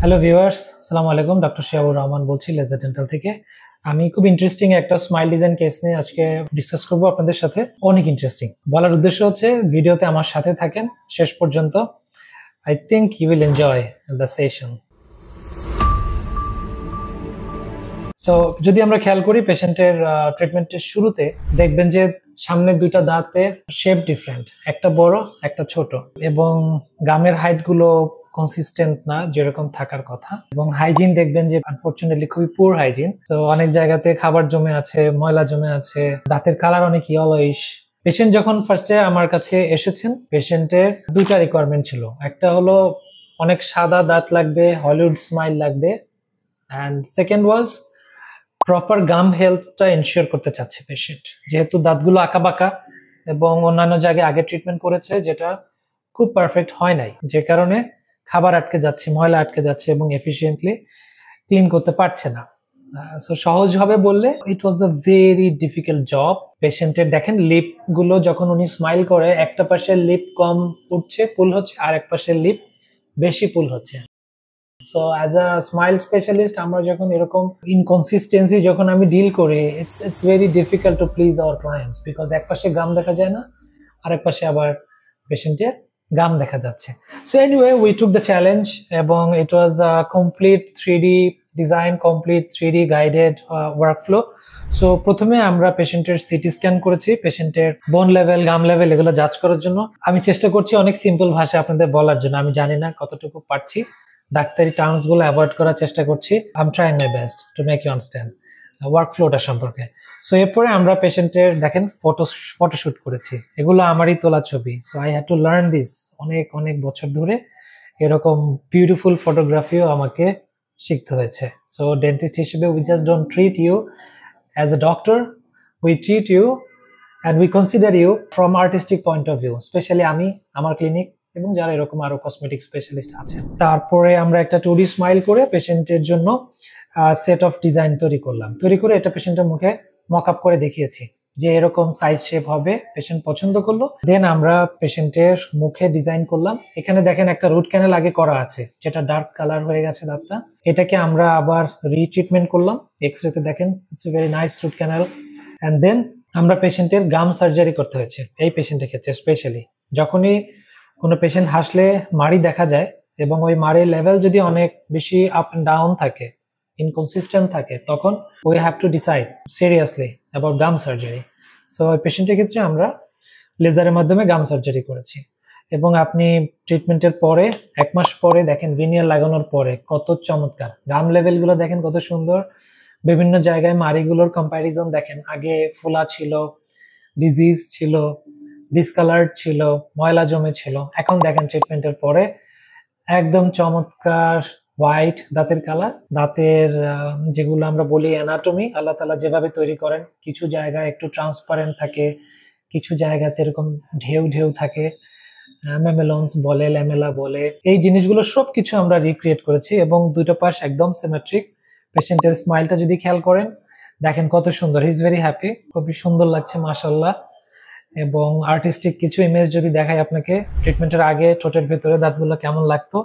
Hello viewers, আসসালামু আলাইকুম। Doctor Shiabur Rahman বলছি লেজার ডেন্টাল থেকে। আমি খুব ইন্টারেস্টিং একটা স্মাইল ডিজাইন কেস নিয়ে আজকে ডিসকাস করব আপনাদের সাথে। অনেক ইন্টারেস্টিং। বলার উদ্দেশ্য হচ্ছে ভিডিওতে আমার সাথে থাকেন শেষ পর্যন্ত। I think you will enjoy the session. So যদি আমরা খেয়াল করি পেশেন্টের ট্রিটমেন্টের শুরুতে দেখবেন যে সামনে দুইটা দাঁতের শেপ ডিফারেন্ট, একটা বড় একটা ছোট, এবং গামের হাইট গুলো কনসিস্টেন্ট না যেরকম থাকার কথা, এবং হাইজিন দেখবেন যে আনফরচুনেটলি খুবই পুর হাইজিন। তো অনেক জায়গাতে খাবার জমে আছে, ময়লা জমে আছে, দাঁতের কালার অনেক ইয়েলোইশ। পেশেন্ট যখন ফার্স্টে আমার কাছে এসেছেন, পেশেন্টের দুইটা রিকোয়ারমেন্ট ছিল। একটা হলো অনেক সাদা দাঁত লাগবে, হলিউড স্মাইল লাগবে, and second was proper gum হেলথটা এনশিওর করতে চাচ্ছে পেশেন্ট, যেহেতু দাঁতগুলো আঁকা বাঁকা এবং অন্যান্য জায়গায় আগে ট্রিটমেন্ট করেছে যেটা খুব পারফেক্ট হয় নাই, যে কারণে খাবার আটকে যাচ্ছে, ময়লা আটকে যাচ্ছে এবং এফিসিয়েন্টলি ক্লিন করতে পারছে না। সো সহজভাবে বললে ইট was a very difficult job. পেশেন্টের দেখেন লিপ গুলো যখন উনি স্মাইল করে, একটা পাশে লিপ কম উঠছে, পুল হচ্ছে, আর এক পাশে লিপ বেশি পুল হচ্ছে। So as a smile specialist আমরা যখন এরকম ইনকনসিস্টেন্সি যখন আমি ডিল করি, it's very difficult to please our clients, because এক পাশে গাম দেখা যায় না, আরেক পাশে আবার পেশেন্টের গাম দেখা যাচ্ছে। So anyway we took the challenge, এবং it was a complete 3D design, complete 3D guided workflow. So প্রথমে আমরা পেশেন্টের সিটি স্ক্যান করেছি, পেশেন্টের বোন লেভেল, গাম লেভেল এগুলো জাজ করার জন্য। আমি চেষ্টা করছি অনেক সিম্পল ভাষায় আপনাদের বলার জন্য, আমি জানি না কতটুকু পারছি, ডাক্তারি টার্মস গুলো অ্যাভয়েড করার চেষ্টা করছি। I am trying my best to make you understand ওয়ার্কফ্লোটা সম্পর্কে। সো এরপরে আমরা পেশেন্টের দেখেন ফটোশুট করেছি, এগুলো আমারই তোলা ছবি। So I had to learn this, অনেক অনেক বছর ধরে এরকম বিউটিফুল ফটোগ্রাফিও আমাকে শিখতে হয়েছে। সো ডেন্টিস্ট হিসেবে we just don't treat you as a doctor, we treat you and we consider you from artistic point of view, specially আমি, আমার ক্লিনিক এবং যারা এরকম আরো কসমেটিক স্পেশালিস্ট আছেন। তারপরে আমরা একটা 2D স্মাইল করে পেশেন্টের জন্য সেট অফ ডিজাইন তৈরি করলাম, তৈরি করে এটা পেশেন্টের মুখে মক আপ করে দেখিয়েছি যে এরকম সাইজ শেপ হবে, পেশেন্ট পছন্দ করলো। দেন আমরা পেশেন্টের মুখে ডিজাইন করলাম। এখানে দেখেন একটা রুট ক্যানেল আগে করা আছে, যেটা ডার্ক কালার হয়ে গেছে দাঁতটা, এটাকে আমরা আবার রিট্রিটমেন্ট করলাম। এক্সরেতে দেখেন it's a very nice root canal. And then আমরা পেশেন্টের গাম সার্জারি করতে হয়েছে এই পেশেন্টের ক্ষেত্রে স্পেশালি। যখনই কোনো পেশেন্ট হাসলে মাড়ি দেখা যায় এবং ওই মাড়ির লেভেল যদি অনেক বেশি আপ এন্ড ডাউন থাকে, ইনকনসিস্টেন্ট থাকে, তখন we have to decide seriously about gum surgery. So ওই পেশেন্টের ক্ষেত্রে আমরা লেজারের মাধ্যমে গাম সার্জারি করেছি। এবং আপনি ট্রিটমেন্টের পরে 1 মাস পরে দেখেন ভিনিয়ার লাগানোর পরে কত চমৎকার গাম লেভেলগুলো, দেখেন কত সুন্দর। বিভিন্ন জায়গায় মাড়িগুলোর কম্প্যারিজন দেখেন, আগে ফোলা ছিল, ডিজিজ ছিল, ডিসকালার্ড ছিল, ময়লা জমে ছিল, এখন দেখেন ট্রিটমেন্টের পরে একদম চমৎকার হোয়াইট দাঁতের কালার। দাঁতের যেগুলো আমরা বলি অ্যানাটমি, আল্লাহ তাআলা যেভাবে তৈরি করেন, কিছু জায়গায় একটু ট্রান্সপারেন্ট থাকে, কিছু জায়গাতে এরকম ঢেউ ঢেউ থাকে, মেমেলন্স বলে, ল্যামেলা বলে, এই জিনিসগুলো সবকিছু আমরা রিক্রিয়েট করেছি। এবং দুটো পাশ একদম সিমেট্রিক। পেশেন্টের স্মাইলটা যদি খেয়াল করেন, দেখেন কত সুন্দর, হি ইজ ভেরি হ্যাপি, খুবই সুন্দর লাগছে মাশাআল্লাহ। এবং আর্টিস্টিক কিছু ইমেজ যদি দেখাই আপনাকে, ট্রিটমেন্টের আগে ঠোঁটের ভেতরে দাঁতগুলো কেমন লাগতো,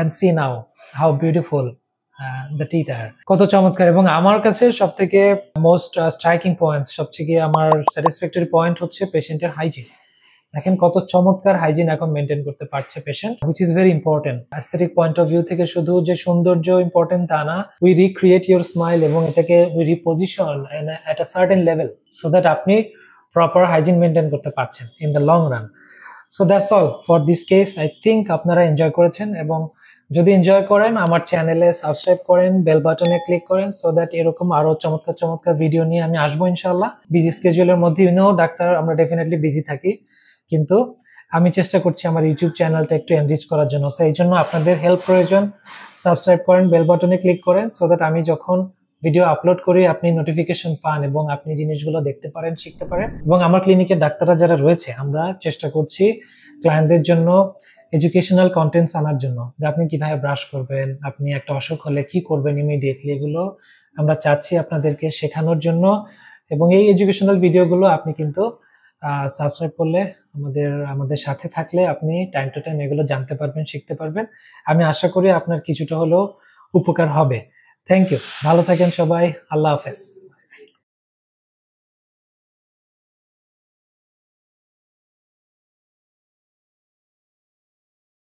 and see now how beautiful the teeth are, কত চমৎকার। এবং আমার কাছে সব থেকে মোস্ট স্ট্রাইকিং পয়েন্ট, সবচেয়ে আমার স্যাটিসফ্যাক্টরি পয়েন্ট হচ্ছে পেশেন্টের হাইজিন। দেখেন কত চমৎকার হাইজিন এখন মেনটেন করতে পারছে patient, which is very important. Aesthetic point of view থেকে শুধু যে সৌন্দর্য ইম্পর্টেন্ট তা না, উই রিক্রিয়েট ইউর স্মাইল এবং এটাকে we reposition at a certain level so that আপনি প্রপার হাইজিন মেনটেন করতে পারছেন in the long run. So that's all for this case. I think আপনারা এনজয় করেছেন, এবং যদি এনজয় করেন আমার চ্যানেলে সাবস্ক্রাইব করেন, বেল বাটনে ক্লিক করেন, সো দ্যাট এরকম আরো চমৎকার চমৎকার ভিডিও নিয়ে আমি আসবো ইনশাআল্লাহ। বিজি স্কেজুলের মধ্যে ডাক্তার আমরা ডেফিনেটলি বিজি থাকি, কিন্তু আমি চেষ্টা করছি আমার ইউটিউব চ্যানেলটা একটু এনরিচ করার জন্য। সো এই জন্য আপনাদের হেল্প প্রয়োজন। সাবস্ক্রাইব করেন, বেল বাটনে ক্লিক করেন, সো দ্যাট আমি যখন ভিডিও আপলোড করি আপনি নোটিফিকেশন পান এবং আপনি জিনিসগুলো দেখতে পারেন, শিখতে পারেন। এবং আমার ক্লিনিকের ডাক্তাররা যারা রয়েছে, আমরা চেষ্টা করছি ক্লায়েন্টদের জন্য এডুকেশনাল কন্টেন্টস আনার জন্য, যে আপনি কিভাবে ব্রাশ করবেন, আপনি একটা অসুখ হলে কি করবেন ইমিডিয়েটলি, এগুলো আমরা চাচ্ছি আপনাদেরকে শেখানোর জন্য। এবং এই এডুকেশনাল ভিডিওগুলো আপনি কিন্তু সাবস্ক্রাইব করলে আমাদের সাথে থাকলে আপনি টাইম টু টাইম এগুলো জানতে পারবেন, শিখতে পারবেন। আমি আশা করি আপনার কিছুটা হলেও উপকার হবে। থ্যাংক ইউ, ভালো থাকেন সবাই, আল্লাহ হাফেজ।